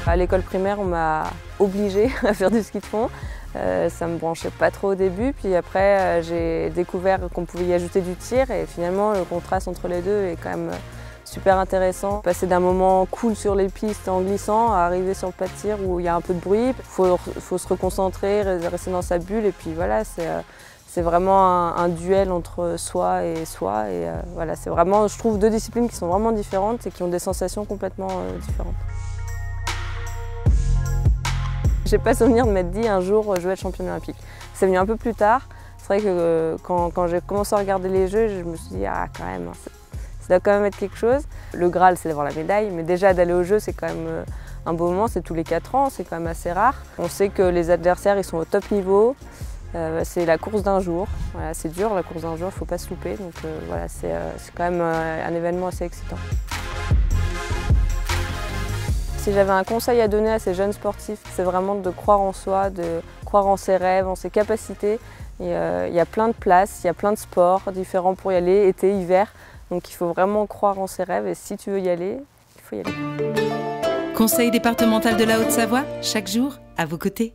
À l'école primaire, on m'a obligée à faire du ski de fond. Ça me branchait pas trop au début, puis après j'ai découvert qu'on pouvait y ajouter du tir et finalement le contraste entre les deux est quand même super intéressant. Passer d'un moment cool sur les pistes en glissant à arriver sur le plat de tir où il y a un peu de bruit, faut se reconcentrer, rester dans sa bulle et puis voilà, c'est vraiment un duel entre soi et voilà, c'est vraiment, je trouve, deux disciplines qui sont vraiment différentes et qui ont des sensations complètement différentes. J'ai pas souvenir de m'être dit un jour je vais être championne olympique. C'est venu un peu plus tard. C'est vrai que quand j'ai commencé à regarder les Jeux, je me suis dit ah quand même, ça doit quand même être quelque chose. Le Graal c'est d'avoir la médaille, mais déjà d'aller aux Jeux c'est quand même un beau moment, c'est tous les 4 ans, c'est quand même assez rare. On sait que les adversaires ils sont au top niveau, c'est la course d'un jour. Voilà, c'est dur la course d'un jour, il ne faut pas se louper, donc voilà, c'est quand même un événement assez excitant. Si j'avais un conseil à donner à ces jeunes sportifs, c'est vraiment de croire en soi, de croire en ses rêves, en ses capacités. Il y a plein de places, il y a plein de sports différents pour y aller, été, hiver. Donc il faut vraiment croire en ses rêves et si tu veux y aller, il faut y aller. Conseil départemental de la Haute-Savoie, chaque jour à vos côtés.